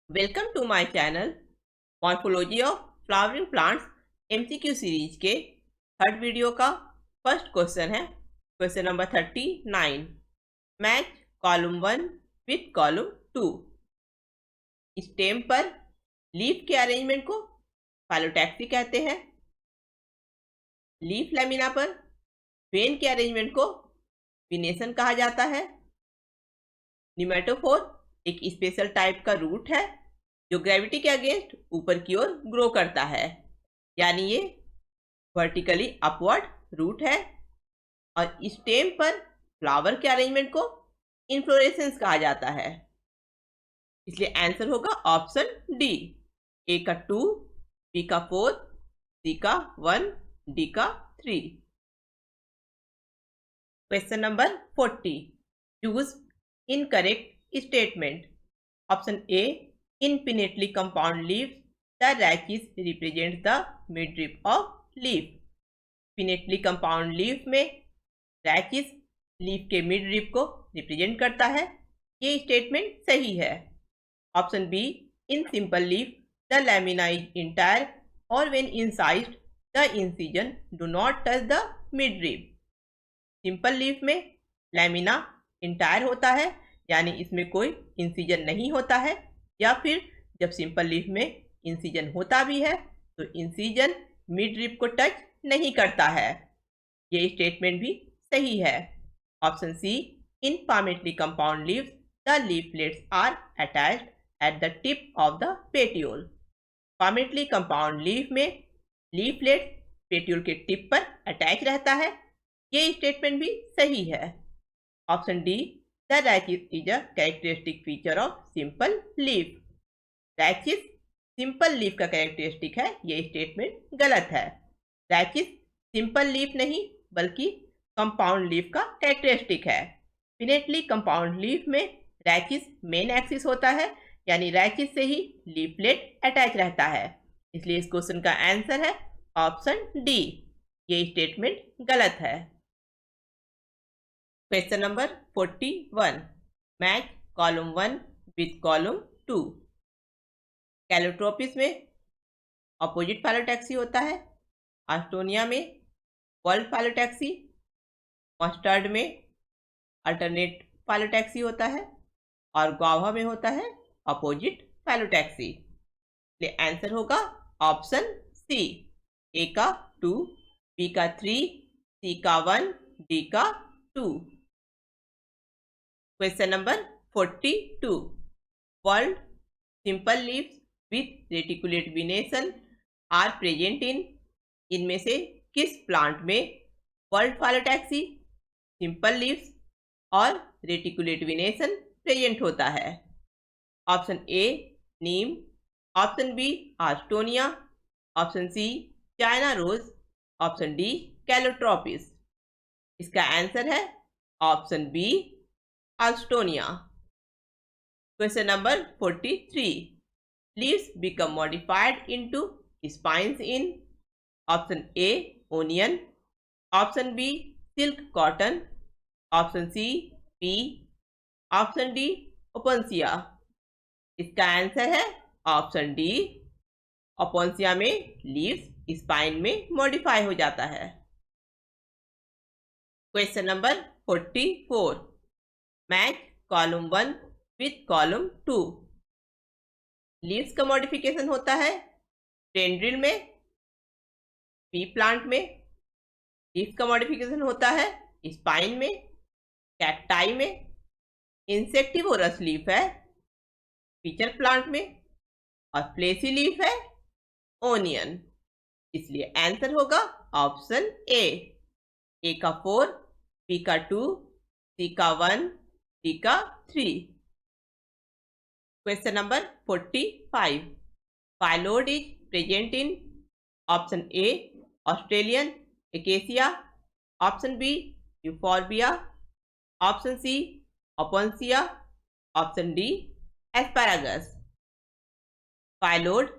Welcome to my channel morphology of flowering plants MCQ series के third video का first question है question number 39। Match column 1 विथ column 2। Stem पर leaf के arrangement को phyllotaxy कहते हैं। लीफ लैमिना पर वेन के अरेंजमेंट को विनेशन कहा जाता है। निमेटोफोर एक स्पेशल टाइप का रूट है जो ग्रेविटी के अगेंस्ट ऊपर की ओर ग्रो करता है, यानी ये वर्टिकली अपवर्ड रूट है। और स्टेम पर फ्लावर के अरेंजमेंट को इन्फ्लोरेसेंस कहा जाता है, इसलिए आंसर होगा ऑप्शन डी। ए का 2, बी का 4, सी का 1, डी का 3। Question number 40। Choose incorrect statement. Option A, infinitely compound leaves, the rachis represent the midrib of leaf। infinitely compound leaf में rachis लीफ के midrib को रिप्रेजेंट करता है, ये स्टेटमेंट सही है। Option B, in simple leaf the lamina is entire और when incised the incision do not touch the midrib। Simple leaf में लैमिना इंटायर होता है, यानी इसमें कोई इंसिजन नहीं होता है, या फिर जब सिंपल लीफ में इंसिजन होता भी है तो इंसिजन मिडरिब को टच नहीं करता है। ये स्टेटमेंट भी सही है। Option C, in palmately compound leaves the leaflets are attached at the tip of the petiole. Palmately compound leaf में लीफलेट पेटियोल के टिप पर अटैच रहता है, ये स्टेटमेंट भी सही है। Option D, The rachis is a characteristic feature of simple leaf। rachis simple leaf का कैरेक्टरिस्टिक है, ये स्टेटमेंट गलत है। rachis सिंपल लीफ नहीं बल्कि कंपाउंड लीफ का कैरेक्टरिस्टिक है। फिनेटली कंपाउंड लीफ में rachis मेन एक्सिस होता है, यानी rachis से ही लीफलेट अटैच रहता है, इसलिए इस क्वेश्चन का आंसर है ऑप्शन डी। ये स्टेटमेंट गलत है। Question number 41। मैच कॉलम 1 विथ कॉलम 2। कैलोट्रोपिस में अपोजिट फाइलोटैक्सी होता है, आस्टोनिया में वर्ल्ड फाइलोटैक्सी, मस्टर्ड में अल्टरनेट फाइलोटैक्सी होता है, और गुआवा में होता है अपोजिट फाइलोटैक्सी। इसलिए आंसर होगा ऑप्शन सी। ए का 2, बी का 3, सी का 1, डी का 2। Question number 42। Whorled simple leaves with reticulate venation are present in. इनमें से किस प्लांट में वर्ल्ड फाइलोटैक्सी, सिंपल लीव्स और रेटिकुलेट विनेशन प्रेजेंट होता है? Option A, neem. Option B, Alstonia. Option C, China rose. Option D, Calotropis. इसका answer है option B, Alstonia. Question number 43। Leaves become modified into spines in. Option A, onion. Option B, silk cotton. Option C, pea. Option D, opuntia. इसका answer है option D, opuntia में leaves spine में modify हो जाता है। Question number 44। Match column 1 विथ column 2। Leaves का modification होता है टेंड्रिल में, पी प्लांट में। लीव्स का मॉडिफिकेशन होता है स्पाइन में, कैक्टाई में। इंसेक्टिवोरस लीफ है फीचर प्लांट में, और फ्लेसी लीफ है ओनियन। इसलिए आंसर होगा ऑप्शन ए। ए का 4, बी का 2, सी का 1, डी का 3। Question number 45। Phyllode is present in. Option A, Australian acacia. Option B, euphorbia. Option C, opuntia. Option D, asparagus. Phyllode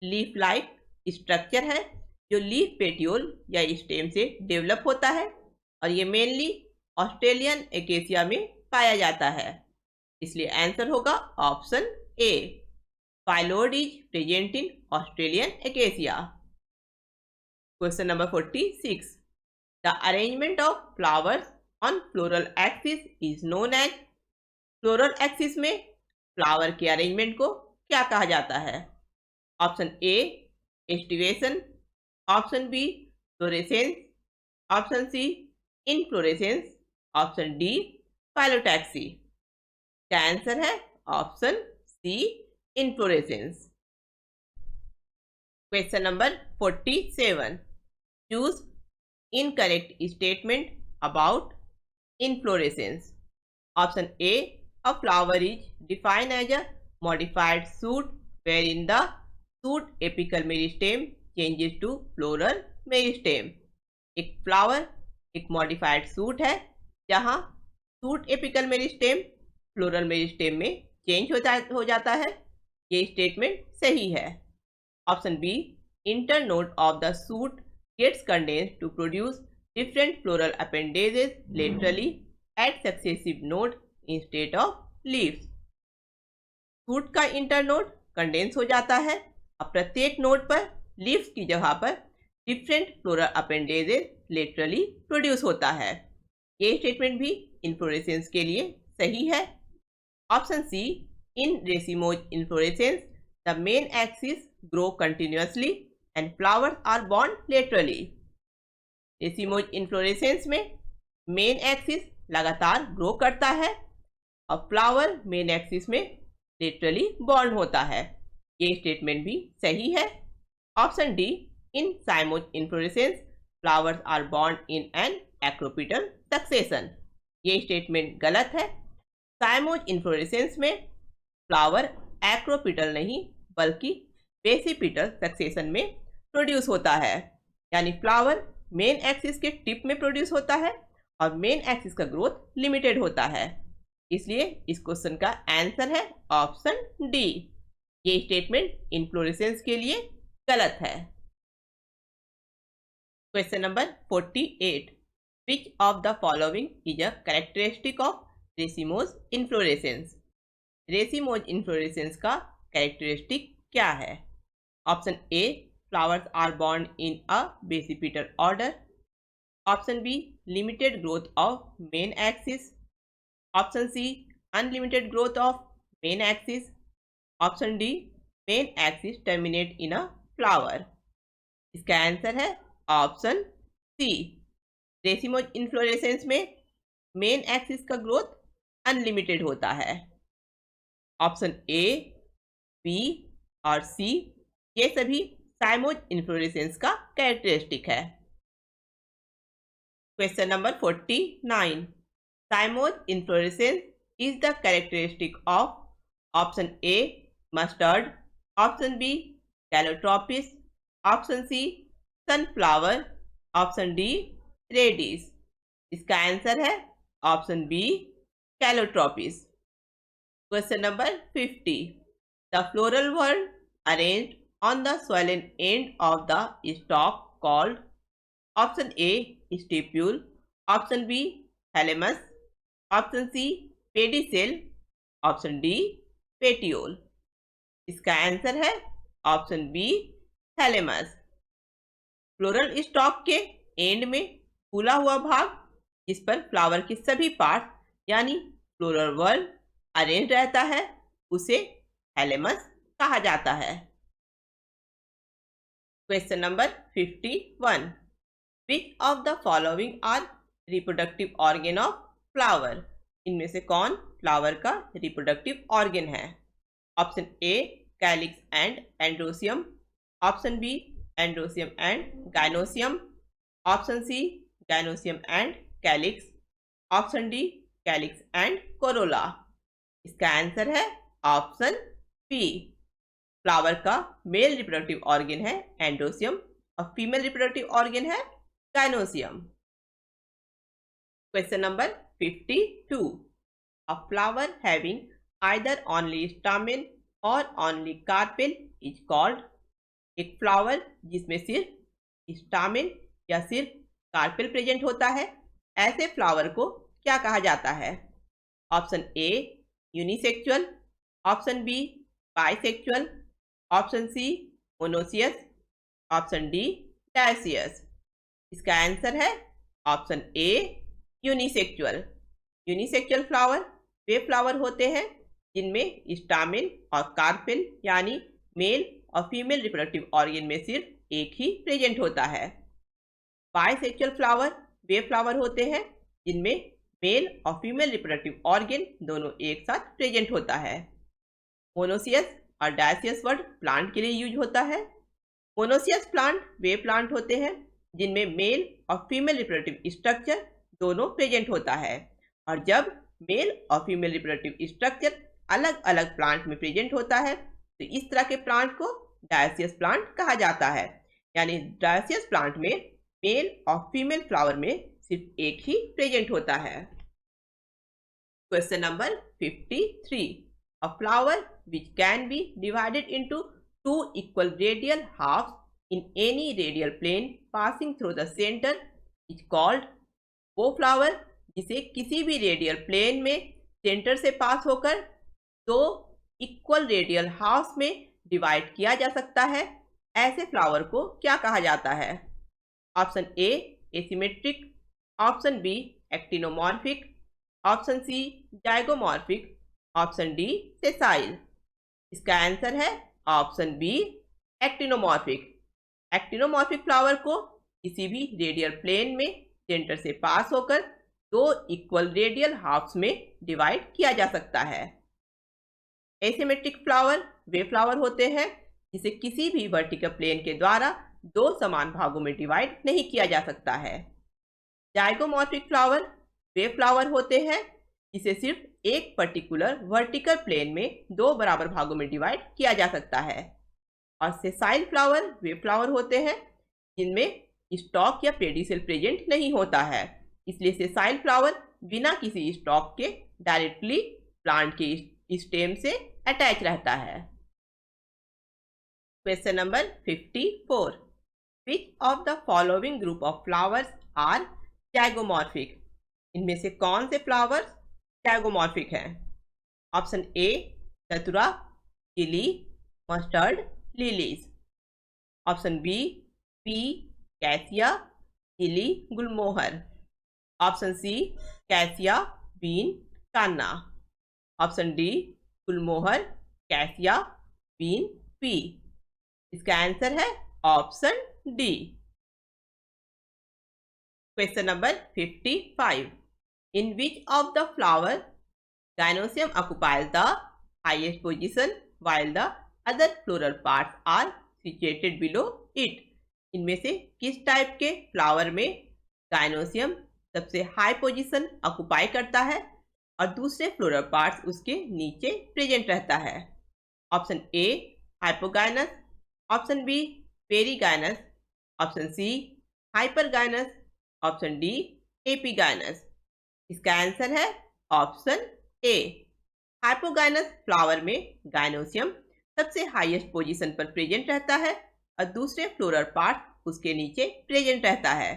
leaf like structure है जो leaf petiole या stem से develop होता है, और ये मेनली ऑस्ट्रेलियन एकेसिया में पाया जाता है, इसलिए आंसर होगा option A. Phyllodes is present in Australian acacia. Question number 46. The arrangement of flowers on floral axis is known as. Floral axis में फ्लावर के अरेंजमेंट को क्या कहा जाता है? Option A aestivation, option B florescence, option C inflorescence, option D phyllotaxy. क्या answer है? Option C inflorescence. Question number 47. Choose incorrect statement about inflorescence. Option A, a flower is defined as a modified shoot wherein the shoot apical meristem changes to floral meristem. एक flower एक modified shoot है जहां shoot apical meristem floral meristem में change हो जाता है। ये statement सही है। Option B, internode of the shoot gets condensed to produce different floral appendages laterally at successive node instead of leaves. Shoot का इंटरनोड कंडेंस हो जाता है और प्रत्येक नोड पर लीव्स की जगह पर different floral appendages laterally produce होता है। ये स्टेटमेंट भी इन्फ्लोरेसेंस के लिए सही है। Option C, in racemose inflorescence the main axis grow continuously and flowers are born laterally. Racemose inflorescence में मेन एक्सिस लगातार ग्रो करता है और फ्लावर मेन एक्सिस में लेटरली बॉर्न होता है। ये स्टेटमेंट भी सही है। Option D, in cymose inflorescence flowers are born in an acropetal succession. ये स्टेटमेंट गलत है। साइमोज इन्फ्लोरेसेंस में फ्लावर एक्रोपिटल नहीं बल्कि बेसिपिटल सक्सेशन में प्रोड्यूस होता है, यानी फ्लावर मेन एक्सिस के टिप में प्रोड्यूस होता है और मेन एक्सिस का ग्रोथ लिमिटेड होता है। इसलिए इस क्वेश्चन का आंसर है ऑप्शन डी। ये स्टेटमेंट इन्फ्लोरेसेंस के लिए गलत है। Question number 48. Which of the following is a characteristic of racemose inflorescence. Racemose inflorescence का कैरेक्टरिस्टिक क्या है? Option A, flowers are born in a basipetal order. Option B, limited growth of main axis. Option C, unlimited growth of main axis. Option D, main axis terminate in a flower. इसका answer है option C. Racemose inflorescence में main axis का growth unlimited होता है। Option A, B और C ये सभी cymose inflorescence का कैरेक्टरिस्टिक है। Question number 49. Cymose inflorescence is the characteristic of option A, mustard. Option B, calotropis. Option C, sunflower. Option D, radish. इसका answer है option B, calotropis. Question number 50. The floral word arranged on the swollen end of the stalk called. Option A, stipule. Option B, thalamus. Option C, pedicel. Option D, petiole. इसका answer है option B, thalamus. Floral stalk के end में फूला हुआ भाग जिस पर flower के सभी पार्ट यानी फ्लोरल वर्ड अरेंज रहता है उसे थैलेमस कहा जाता है। Question number 51. Which of the following are reproductive organ of flower. इनमें से कौन फ्लावर का रिप्रोडक्टिव ऑर्गन है? Option A, calyx and androecium. Option B, androecium and gynoecium. Option C, gynoecium and calyx. Option D, calyx and corolla. इसका answer है option B. Flower का male reproductive organ है androecium और female reproductive organ है gynoecium. Question number 52. A flower having either only stamen और only carpel is called. एक flower जिसमें सिर्फ स्टामेन या सिर्फ कार्पेल प्रेजेंट होता है ऐसे फ्लावर को क्या कहा जाता है? Option A, unisexual. Option B, bisexual. Option C monoecious, option D dioecious. इसका आंसर है option A unisexual. Unisexual flower वे फ्लावर होते हैं जिनमें स्टामेन और कार्पेल यानी मेल और फीमेल रिप्रोडक्टिव ऑर्गन में सिर्फ एक ही प्रेजेंट होता है। बाइसेक्सुअल फ्लावर वे फ्लावर होते हैं जिनमें मेल और फीमेल रिप्रोडक्टिव ऑर्गन दोनों एक साथ प्रेजेंट होता है। मोनोसियस और डायसियस वर्ड प्लांट के लिए यूज होता है। मोनोसियस प्लांट वे प्लांट होते हैं जिनमें मेल और फीमेल रिप्रोडक्टिव स्ट्रक्चर दोनों प्रेजेंट होता है, और जब मेल और फीमेल रिप्रोडक्टिव स्ट्रक्चर अलग अलग प्लांट में प्रेजेंट होता है तो इस तरह के प्लांट को डायसियस प्लांट कहा जाता है। यानी डायसियस प्लांट में मेल और फीमेल फ्लावर में सिर्फ एक ही प्रेजेंट होता है। Question number 53। A flower which can be divided into two equal radial halves in any radial plane passing through the center is called। वो फ्लावर जिसे किसी भी रेडियल प्लेन में सेंटर से पास होकर दो इक्वल रेडियल हाफ्स में डिवाइड किया जा सकता है, ऐसे फ्लावर को क्या कहा जाता है? Option A asymmetric, option B actinomorphic, option C zygomorphic, option D sessile. इसका आंसर है option B actinomorphic. Actinomorphic flower को किसी भी रेडियल प्लेन में सेंटर से पास होकर दो इक्वल रेडियल हाफ्स में डिवाइड किया जा सकता है। एसिमेट्रिक फ्लावर वे फ्लावर होते हैं जिसे किसी भी वर्टिकल प्लेन के द्वारा दो समान भागों में डिवाइड नहीं किया जा सकता है। जाइगोमॉर्फिक फ्लावर वे फ्लावर होते हैं जिसे सिर्फ एक पर्टिकुलर वर्टिकल प्लेन में दो बराबर भागों में डिवाइड किया जा सकता है। और सेसाइल फ्लावर वे फ्लावर होते हैं जिनमें स्टॉक या पेडिसेल प्रेजेंट नहीं होता है, इसलिए सेसाइल फ्लावर बिना किसी स्टॉक के डायरेक्टली प्लांट के स्टेम से अटैच रहता है। Question number 54। Which of the following group of flowers are zygomorphic? इनमें से कौन से फ्लावर्स जाइगोमॉर्फिक हैं? Option A datura, chilli, mustard, lilies. Option B pea cassia, chilli, gulmohar. Option C cassia, bean, canna. Option D gulmohar, cassia, bean, pea. इसका answer है option D. Question number 55। In which of the flower gynoecium occupies the highest position while the other floral parts are situated below it? इनमें से किस type के flower में gynoecium सबसे high position occupy करता है और दूसरे फ्लोरल पार्ट्स उसके नीचे प्रेजेंट रहता है? Option A hypogynous, option B perigynous, option C hypergynous, option D epigynous. इसका आंसर है ऑप्शन ए। हाइपोगाइनस फ्लावर में गाइनोसियम सबसे हाईएस्ट पोजीशन पर प्रेजेंट रहता है और दूसरे फ्लोरल पार्ट उसके नीचे प्रेजेंट रहता है,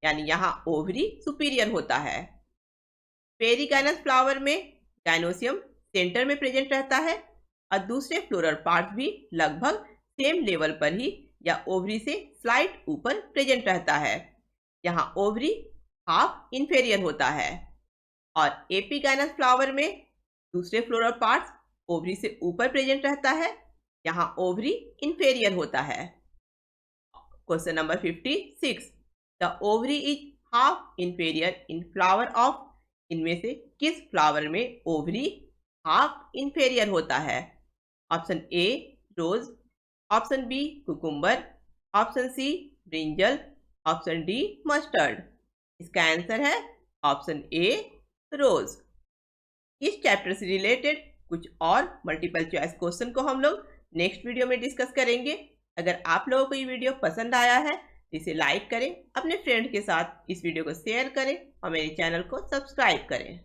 यानी यहाँ ओवरी सुपीरियर होता है। पेरीगाइनस फ्लावर में गाइनोसियम सेंटर में प्रेजेंट रहता है और दूसरे फ्लोरल पार्ट भी लगभग सेम लेवल पर ही या ओवरी से स्लाइट ऊपर प्रेजेंट रहता है, यहाँ ओवरी हाफ इंफेरियर होता है। और एपीगाइनस फ्लावर में दूसरे फ्लोरल पार्ट्स ओवरी से ऊपर प्रेजेंट रहता है, यहाँ ओवरी इंफेरियर होता है। Question number 56। The ovary is half inferior in flower of? इनमें से किस फ्लावर में ओवरी हाफ इंफेरियर होता है? Option A rose, option B cucumber, option C brinjal, option D mustard. इसका आंसर है ऑप्शन ए रोज। इस चैप्टर से रिलेटेड कुछ और मल्टीपल चॉइस क्वेश्चन को हम लोग नेक्स्ट वीडियो में डिस्कस करेंगे। अगर आप लोगों को ये वीडियो पसंद आया है तो इसे लाइक करें, अपने फ्रेंड के साथ इस वीडियो को शेयर करें और मेरे चैनल को सब्सक्राइब करें।